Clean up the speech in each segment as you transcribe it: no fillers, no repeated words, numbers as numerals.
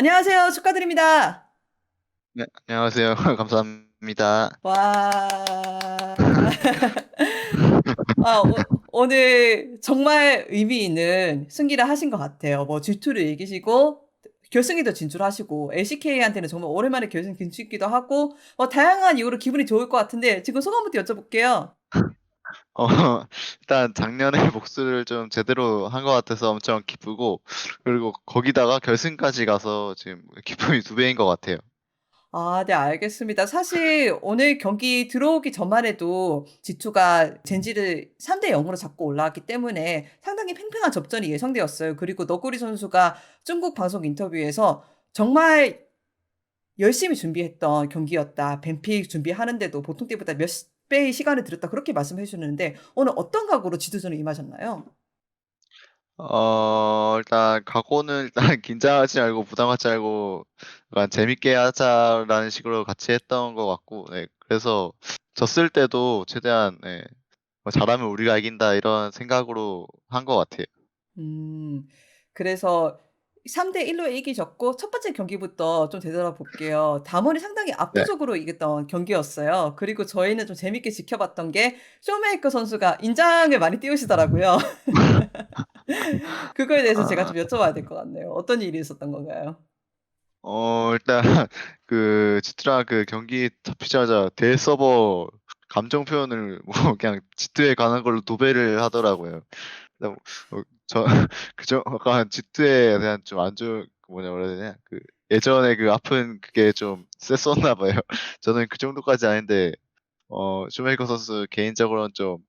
안녕하세요. 축하드립니다. 네, 안녕하세요. 감사합니다. 와. 오늘 정말 의미 있는 승리를 하신 것 같아요. 뭐 G2를 이기시고 결승에도 진출하시고 LCK한테는 정말 오랜만에 결승 진출이기도 하고 다양한 이유로 기분이 좋을 것 같은데 지금 소감부터 여쭤볼게요. 어 일단 작년에 복수를 좀 제대로 한 것 같아서 엄청 기쁘고, 그리고 거기다가 결승까지 가서 지금 기쁨이 두 배인 것 같아요. 아 네 알겠습니다. 사실 오늘 경기 들어오기 전만 해도 G2가 젠지를 3대 0으로 잡고 올라왔기 때문에 상당히 팽팽한 접전이 예상되었어요. 그리고 너구리 선수가 중국 방송 인터뷰에서 정말 열심히 준비했던 경기였다. 뱀픽 준비하는데도 보통 때보다 몇 배의 시간을 들였다. 그렇게 말씀해 주셨는데 오늘 어떤 각오로 지도전에 임하셨나요? 일단 각오는 일단 긴장하지 말고 부담하지 말고 약간 재밌게 하자라는 식으로 같이 했던 것 같고, 네, 그래서 졌을 때도 최대한, 네, 뭐 '잘하면 우리가 이긴다.' 이런 생각으로 한 것 같아요. 음. 그래서 3대 1로 이기셨고 첫 번째 경기부터 좀 되돌아볼게요. 담원이 상당히 네. 압도적으로 이겼던 경기였어요. 그리고 저희는 좀 재밌게 지켜봤던 게 쇼메이커 선수가 인장을 많이 띄우시더라고요. 그거에 대해서 제가 아. 좀 여쭤봐야 될 것 같네요. 어떤 일이 있었던 건가요? 일단 지투랑 경기 잡히자마자 대서버 감정 표현을 뭐 그냥 지투에 관한 걸로 도배를 하더라고요. 그래서 저 약간 지투에 대한 좀 안 좋은 뭐라 그래야 되냐, 예전에 아픈 그게 좀 셌었나 봐요. 저는 그 정도까지 아닌데, 슈메이커 선수 개인적으로는 좀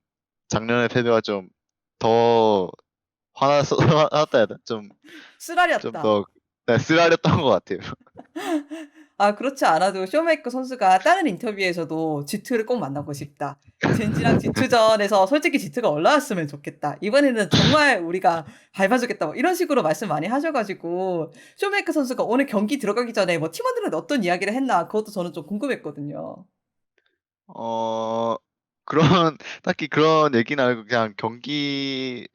작년의 패배가 좀 더 화났어 화났다 해야 되나? 좀 쓰라렸다. 더, 네, 쓰라렸던 것 같아요. 아 그렇지 않아도 쇼메이커 선수가 다른 인터뷰에서도 "G2를 꼭 만나고 싶다. 젠지랑 G2전에서 솔직히 G2가 올라왔으면 좋겠다. 이번에는 정말 우리가 밟아주겠다." 뭐 이런 식으로 말씀 많이 하셔 가지고 쇼메이커 선수가 오늘 경기 들어가기 전에 뭐 팀원들한테 어떤 이야기를 했나 그것도 저는 좀 궁금했거든요. 어 그런 딱히 그런 얘기는 아니고 그냥 경기를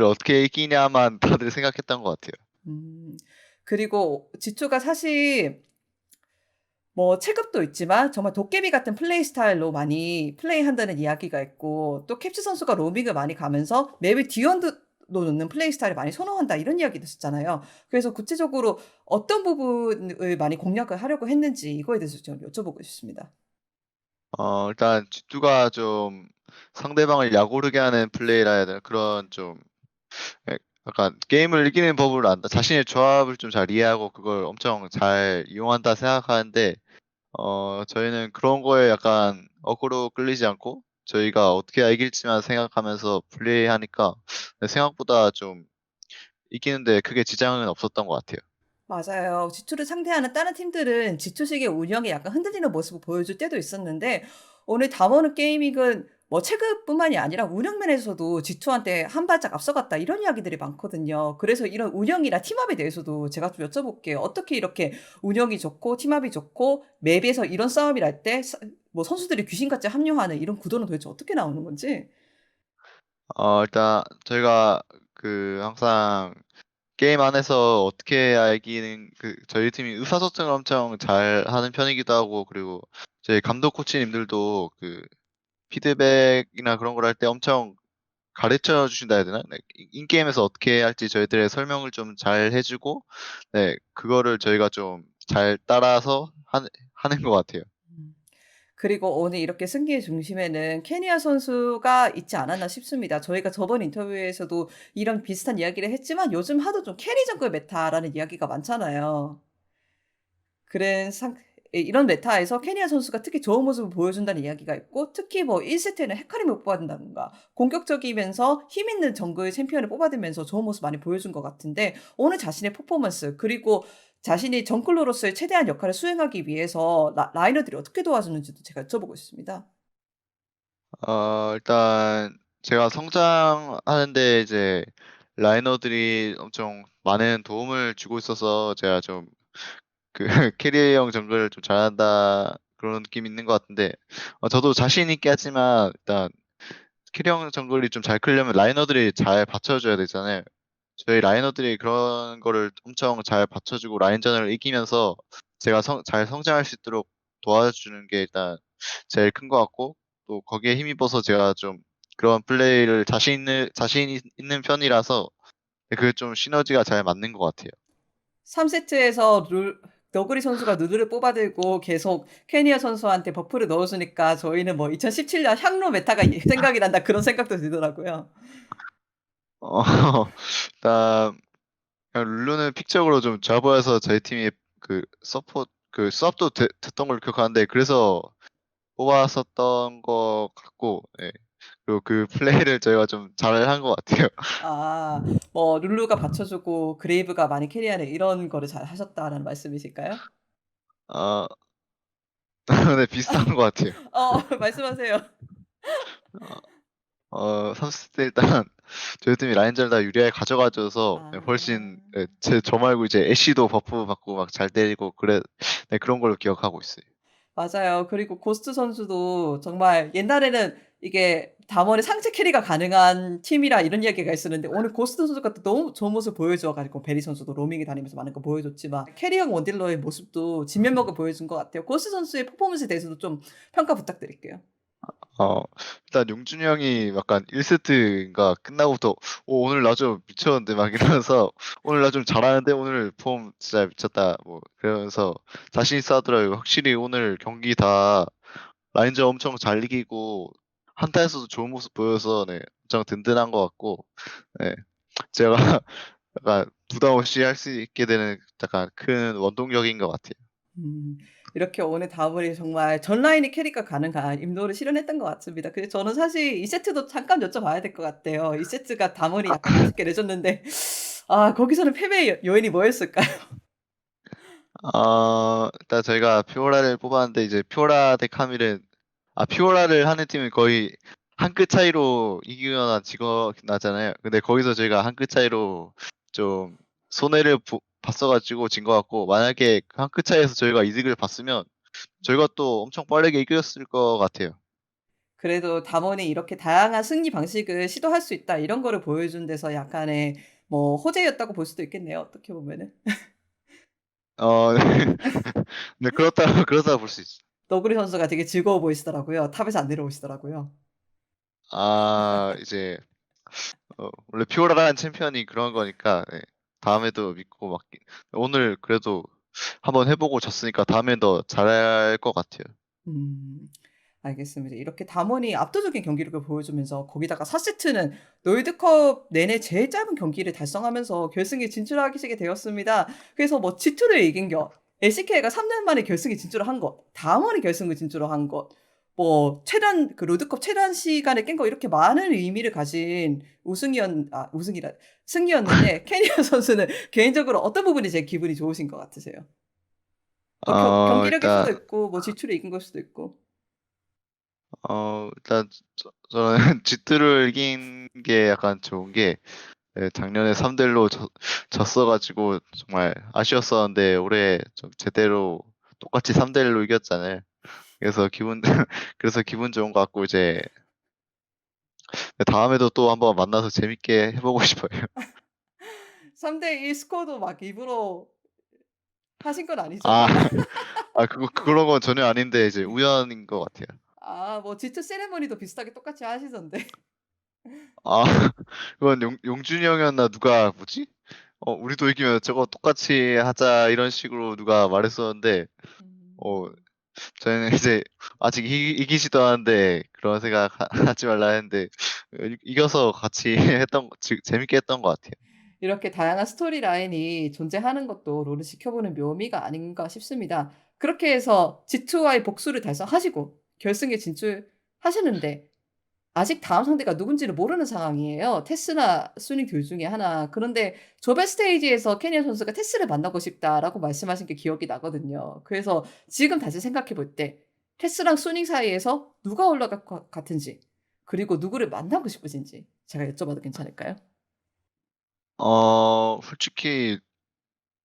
어떻게 이기냐만 다들 생각했던 것 같아요. 음. 그리고 G2가 사실 뭐 체급도 있지만 정말 도깨비 같은 플레이 스타일로 많이 플레이한다는 이야기가 있고 또 캡츠 선수가 로밍을 많이 가면서 맵을 뒤흔들어 놓는 플레이 스타일을 많이 선호한다 이런 이야기도 있었잖아요. 그래서 구체적으로 어떤 부분을 많이 공략을 하려고 했는지 이거에 대해서 좀 여쭤보고 싶습니다. 일단 G2가 좀 상대방을 약오르게 하는 플레이라 해야 되나, 그런 좀, 예, 약간 게임을 이기는 법을 안다, 자신의 조합을 좀 잘 이해하고 그걸 엄청 잘 이용한다 생각하는데, 저희는 그런 거에 약간 어그로 끌리지 않고 저희가 어떻게 해야 이길지만 생각하면서 플레이하니까, 네, 생각보다 좀 이기는 데 크게 지장은 없었던 것 같아요. 맞아요. G2를 상대하는 다른 팀들은 G2식의 운영이 약간 흔들리는 모습을 보여줄 때도 있었는데 오늘 다모는 게이밍은 뭐 체급뿐만이 아니라 운영 면에서도 G2한테 한 발짝 앞서갔다 이런 이야기들이 많거든요. 그래서 이런 운영이나 팀업에 대해서도 제가 좀 여쭤볼게요. 어떻게 이렇게 운영이 좋고 팀업이 좋고 맵에서 이런 싸움이 날 때 뭐 선수들이 귀신같이 합류하는 이런 구도는 도대체 어떻게 나오는 건지? 일단 저희가 항상 게임 안에서 어떻게 해야 이기는, 저희 팀이 의사소통을 엄청 잘하는 편이기도 하고, 그리고 저희 감독 코치님들도 피드백이나 그런 걸 할 때 엄청 가르쳐 주신다 해야 되나? 네. 인게임에서 어떻게 해야 할지 저희들의 설명을 좀 잘 해 주고, 네, 그거를 저희가 좀 잘 따라서 하는 것 같아요. 음. 그리고 오늘 이렇게 승기의 중심에는 케니아 선수가 있지 않았나 싶습니다. 저희가 저번 인터뷰에서도 이런 비슷한 이야기를 했지만 요즘 하도 좀 캐리 정글 메타라는 이야기가 많잖아요. 그런 상 이런 메타에서 케니아 선수가 특히 좋은 모습을 보여준다는 이야기가 있고 특히 뭐 1 세트에는 헤카림을 뽑아준다든가 공격적이면서 힘 있는 정글 챔피언을 뽑아들면서 좋은 모습 많이 보여준 것 같은데 오늘 자신의 퍼포먼스 그리고 자신이 정글러로서의 최대한 역할을 수행하기 위해서 라이너들이 어떻게 도와주는지도 제가 여쭤보고 싶습니다. 일단 제가 성장하는 데 이제 라이너들이 엄청 많은 도움을 주고 있어서 제가 좀 그 '캐리형 정글을 좀 잘한다.' 그런 느낌이 있는 것 같은데, 저도 자신 있게 하지만 일단 캐리형 정글이 좀 잘 크려면 라이너들이 잘 받쳐 줘야 되잖아요. 저희 라이너들이 그런 거를 엄청 잘 받쳐주고 라인전을 이기면서 제가 잘 성장할 수 있도록 도와주는 게 일단 제일 큰 것 같고, 또 거기에 힘입어서 제가 좀 그런 플레이를 자신 있는 편이라서 그게 좀 시너지가 잘 맞는 것 같아요. 3 세트에서 너구리 선수가 누드를 뽑아들고 계속 케니아 선수한테 버프를 넣어 주니까 저희는 뭐 2017년 향로 메타가 생각이 난다 그런 생각도 들더라고요. 어, 일단 그냥 룰루는 픽적으로 좀 좋아 보여서 저희 팀이 수업도 됐던 걸로 기억하는데, 그래서 뽑았었던 것 같고, 예. 그리고 그 플레이를 저희가 좀 잘한 것 같아요. 아 뭐 룰루가 받쳐 주고 그레이브가 많이 캐리하는 이런 거를 잘 하셨다라는 말씀이실까요? 아, 네, 비슷한 것 같아요. 말씀하세요. 3세트 때 일단 저희 팀이 라인전을 다 유리하게 가져가 줘서, 네, 훨씬, 아. 예, 저 말고 이제 애쉬도 버프 받고 막 잘 때리고 네, 그런 걸로 기억하고 있어요. 맞아요. 그리고 고스트 선수도 정말 옛날에는 이게 담원의 상체 캐리가 가능한 팀이라 이런 이야기가 있었는데 오늘 고스트 선수가 또 너무 좋은 모습 보여줘 가지고 베리 선수도 로밍에 다니면서 많은 거 보여줬지만 캐리형 원딜러의 모습도 진면목을 보여준 것 같아요. 고스트 선수의 퍼포먼스에 대해서도 좀 평가 부탁드릴게요. 어 일단 용준이 형이 약간 1 세트인가 끝나고부터 오늘 나 좀 미쳤는데." 막 이러면서 "오늘 나 좀 잘하는데 오늘 폼 진짜 미쳤다." 뭐 그러면서 자신 있어 하더라고요. 확실히 오늘 경기 다 라인전 엄청 잘 이기고 한타에서도 좋은 모습 보여서, 네, 엄청 든든한 것 같고, 네, 제가 약간 부담 없이 할 수 있게 되는 약간 큰 원동력인 것 같아요. 음. 이렇게 오늘 다음으로 정말 전 라인이 캐리가 가능한 임무를 실현했던 것 같습니다. 그래서 저는 사실 이 세트도 잠깐 여쭤봐야 될 것 같아요. 이 세트가 담원이 약간 아쉽게 내줬는데 거기서는 패배의 요인이 뭐였을까요? 일단 저희가 피오라를 뽑았는데, 이제 피오라 대 카밀은, 피오라를 하는 팀은 거의 한 끗 차이로 이기거나 지거나잖아요. 근데 거기서 저희가 한 끗 차이로 좀 손해를 봤어 가지고 진 것 같고, 만약에 그 한 끗 차이에서 저희가 이득을 봤으면 저희가 또 엄청 빠르게 이겼을 것 같아요. 그래도 담원이 이렇게 다양한 승리 방식을 시도할 수 있다 이런 거를 보여준 데서 약간의 뭐 호재였다고 볼 수도 있겠네요, 어떻게 보면은. 네. 네, 그렇다고 볼 수 있죠. 너구리 선수가 되게 즐거워 보이시더라고요. 탑에서 안 내려오시더라고요. 이제 원래 피오라라는 챔피언이 그런 거니까, 네, 다음에도 믿고 오늘 그래도 한번 해 보고 졌으니까 다음엔 더 잘할 것 같아요. 음. 알겠습니다. 이렇게 담원이 압도적인 경기력을 보여주면서 거기다가 4 세트는 롤드컵 내내 제일 짧은 경기를 달성하면서 결승에 진출하시게 되었습니다. 그래서 뭐 G2를 이긴 것, LCK가 3년 만에 결승에 진출을 한 것, 담원이 결승을 진출을 한 것, 뭐 최단 그 롤드컵 최단 시간을 깬 거 이렇게 많은 의미를 가진 우승이라 승리였는데 케니아 선수는 개인적으로 어떤 부분이 제일 기분이 좋으신 것 같으세요? 뭐 경기력일 수도 일단 있고 뭐 G2를 이긴 걸 수도 있고. 일단 저는 G2를 이긴 게 약간 좋은 게, 예, 작년에 3대 1로 졌어 가지고 정말 아쉬웠었는데 올해 좀 제대로 똑같이 3대 1로 이겼잖아요. 그래서 기분 그래서 기분 좋은 것 같고, 이제 다음에도 또 한번 만나서 재밌게 해 보고 싶어요. 3대1 스코어도 막 일부러 하신 건 아니죠 아. 설마? 그런 건 전혀 아닌데 이제 우연인 것 같아요. 뭐 G2 세레머니도 비슷하게 똑같이 하시던데. 아 그건 용준이 형이었나, 누가 뭐지? "우리도 이기면 저거 똑같이 하자." 이런 식으로 누가 말했었는데, 어 음. 저희는 이제 아직 이기지도 않았는데 그런 생각 하지 말라 했는데, 이겨서 같이 재밌게 했던 것 같아요. 이렇게 다양한 스토리 라인이 존재하는 것도 롤을 지켜보는 묘미가 아닌가 싶습니다. 그렇게 해서 G2와의 복수를 달성하시고 결승에 진출하셨는데 아직 다음 상대가 누군지를 모르는 상황이에요. 테스나 순위 둘 중에 하나. 그런데 조별 스테이지에서 케니아 선수가 "테스를 만나고 싶다."라고 말씀하신 게 기억이 나거든요. 그래서 지금 다시 생각해 볼 때 테스랑 순위 사이에서 누가 올라갈 것 같은지 그리고 누구를 만나고 싶으신지 제가 여쭤봐도 괜찮을까요? 솔직히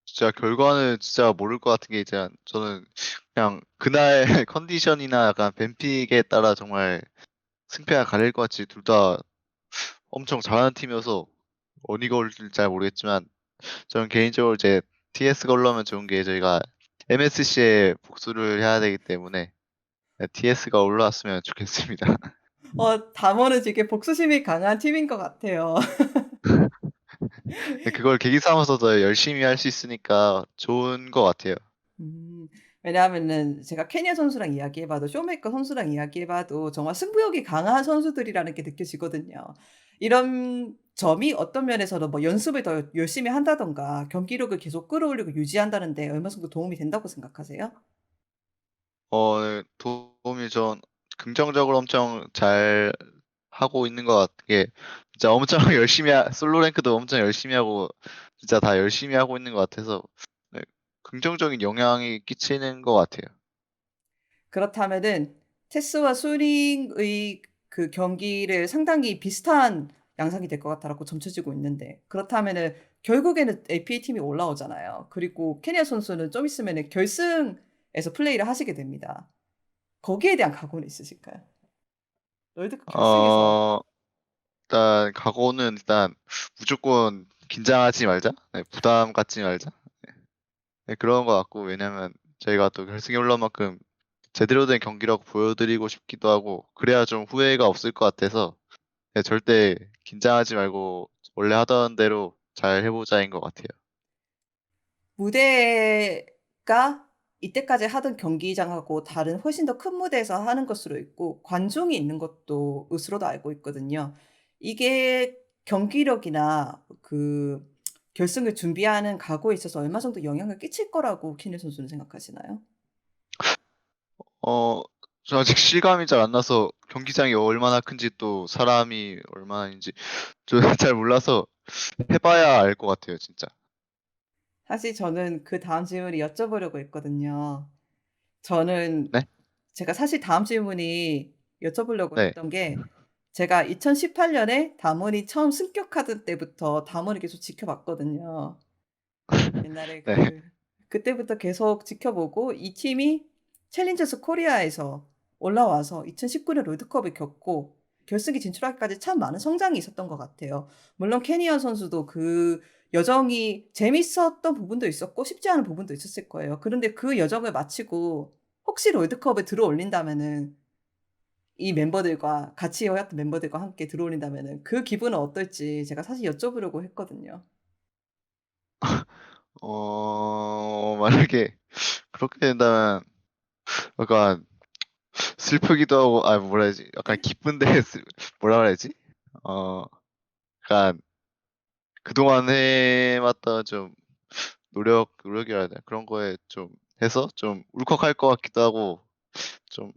진짜 결과는 진짜 모를 것 같은 게, 이제 저는 그냥 그날 컨디션이나 약간 뱀픽에 따라 정말 승패가 갈릴 것 같이 둘 다 엄청 잘하는 팀이어서 어디 걸릴지 잘 모르겠지만 저는 개인적으로 이제 TS가 올라오면 좋은 게 저희가 MSC에 복수를 해야 되기 때문에 TS가 올라왔으면 좋겠습니다. 담원은 되게 복수심이 강한 팀인 것 같아요. 그걸 계기 삼아서 더 열심히 할 수 있으니까 좋은 것 같아요. 음. 왜냐하면은 제가 케냐 선수랑 이야기해 봐도 쇼메이커 선수랑 이야기해 봐도 정말 승부욕이 강한 선수들이라는 게 느껴지거든요. 이런 점이 어떤 면에서는 뭐 연습을 더 열심히 한다든가 경기력을 계속 끌어올리고 유지한다는 데 얼마 정도 도움이 된다고 생각하세요? 네. 도움이 전 긍정적으로 엄청 잘하고 있는 것 같은 게 진짜 엄청 열심히 솔로 랭크도 엄청 열심히 하고 진짜 다 열심히 하고 있는 것 같아서 네, 긍정적인 영향이 끼치는 것 같아요. 그렇다면은 테스와 수링의 그 경기를 상당히 비슷한 양상이 될 것 같다라고 점쳐지고 있는데 그렇다면은 결국에는 APA 팀이 올라오잖아요. 그리고 케냐 선수는 좀 있으면은 결승에서 플레이를 하시게 됩니다. 거기에 대한 각오는 있으실까요? 월드컵 결승에서 어 일단 각오는 일단 무조건 긴장하지 말자. 네, 부담 갖지 말자. 네, 그런 것 같고 왜냐면 저희가 또 결승에 올라온 만큼 제대로 된 경기라고 보여드리고 싶기도 하고 그래야 좀 후회가 없을 것 같아서 네, 절대 긴장하지 말고 원래 하던 대로 잘 해보자인 것 같아요. 무대가 이때까지 하던 경기장하고 다른 훨씬 더 큰 무대에서 하는 것으로 있고 관중이 있는 것도 으로도 알고 있거든요. 이게 경기력이나 그 결승을 준비하는 각오에 있어서 얼마 정도 영향을 끼칠 거라고 키네 선수는 생각하시나요? 어, 저 아직 실감이 잘 안 나서 경기장이 얼마나 큰지 또 사람이 얼마나인지 저 잘 몰라서 해봐야 알 것 같아요, 진짜. 사실 저는 그다음 질문을 여쭤보려고 했거든요. 저는 네? 제가 사실 다음 질문이 여쭤보려고 네. 했던 게 제가 2018 년에 담원이 처음 승격하던 때부터 담원을 계속 지켜봤거든요. 옛날에 네. 그때부터 계속 지켜보고 이 팀이 챌린저스 코리아에서 올라와서 2019년 롤드컵을 겪고 결승에 진출하기까지 참 많은 성장이 있었던 것 같아요. 물론 케니안 선수도 그 여정이 재밌었던 부분도 있었고 쉽지 않은 부분도 있었을 거예요. 그런데 그 여정을 마치고 혹시 롤드컵에 들어올린다면은 이 멤버들과 같이 해왔던 멤버들과 함께 들어올린다면은 그 기분은 어떨지 제가 사실 여쭤보려고 했거든요. 만약에 그렇게 된다면 약간 슬프기도 하고, 뭐라 해야지? 약간 기쁜데, 뭐라 그래야지? 어, 약간 그동안 해왔던 좀 노력이라 해야 되나? 그런 거에 좀 해서 좀 울컥할 것 같기도 하고, 좀,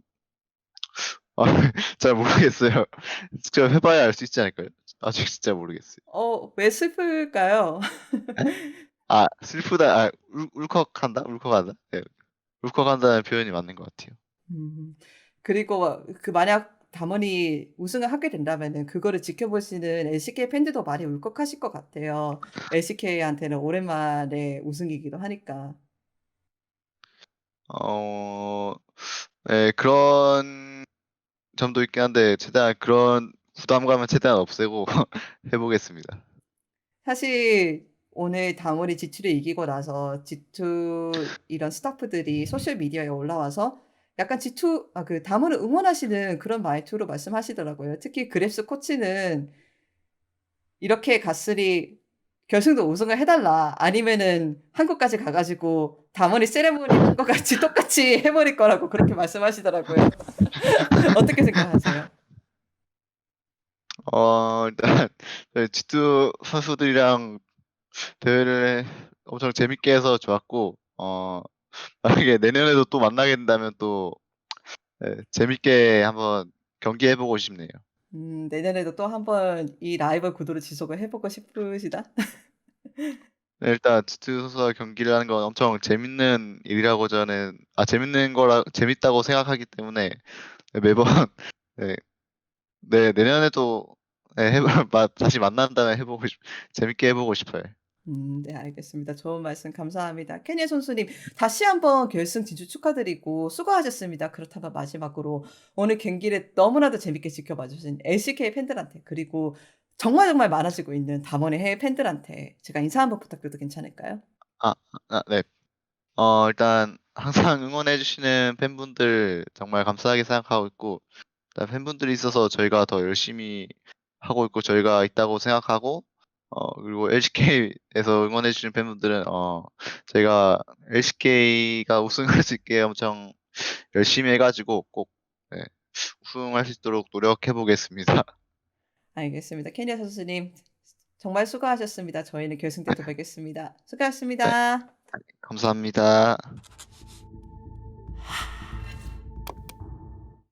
아, 잘 모르겠어요. 직접 해봐야 알 수 있지 않을까요? 아직 진짜 모르겠어요. 왜 슬플까요? 에? 슬프다, 울컥한다? 울컥한다? 네. 울컥한다는 표현이 맞는 것 같아요. 음. 그리고 만약 담원이 우승을 하게 된다면은 그거를 지켜보시는 LCK 팬들도 많이 울컥하실 것 같아요. LCK한테는 오랜만에 우승이기도 하니까. 어, 네, 그런 점도 있긴 한데, 최대한 그런 부담감은 최대한 없애고 해보겠습니다. 사실 오늘 담원이 G2를 이기고 나서 G2 이런 스타프들이 소셜 미디어에 올라와서 약간 G2 담원을 응원하시는 그런 말투로 말씀하시더라고요. 특히 그랩스 코치는 "이렇게 갔으니 결승도 우승을 해 달라." 아니면은 한국까지 가 가지고 담원이 세레모니 한 것 같이 똑같이 해 버릴 거라고 그렇게 말씀하시더라고요. 어떻게 생각하세요? 일단, 저희 G2 선수들이랑 대회를 엄청 재밌게 해서 좋았고, 만약에 내년에도 또 만나게 된다면 또, 네, 재밌게 한번 경기해보고 싶네요. 내년에도 또 한번 이 라이벌 구도를 지속을 해 보고 싶으시다? 네, 일단 G2 선수와 경기를 하는 건 엄청 재밌는 일이라고 재밌다고 생각하기 때문에 매번, 네, 네, 내년에도 네, 다시 만난다면 재밌게 해보고 싶어요. 네 알겠습니다. 좋은 말씀 감사합니다. 케니아 선수님 다시 한번 결승 진출 축하드리고 수고하셨습니다. 그렇다면 마지막으로 오늘 경기를 너무나도 재밌게 지켜봐 주신 LCK 팬들한테 그리고 정말 정말 많아지고 있는 담원의 해외 팬들한테 제가 인사 한번 부탁드려도 괜찮을까요? 아 네. 일단 항상 응원해 주시는 팬분들 정말 감사하게 생각하고 있고, 일단 팬분들이 있어서 저희가 더 열심히 하고 있고 저희가 있다고 생각하고, 그리고 LCK에서 응원해 주시는 팬분들은 저희가 LCK가 우승할 수 있게 엄청 열심히 해 가지고 꼭, 네, 우승할 수 있도록 노력해 보겠습니다. 알겠습니다. 케니아 선수님 정말 수고하셨습니다. 저희는 결승 때 또 뵙겠습니다. 네. 수고하셨습니다. 감사합니다.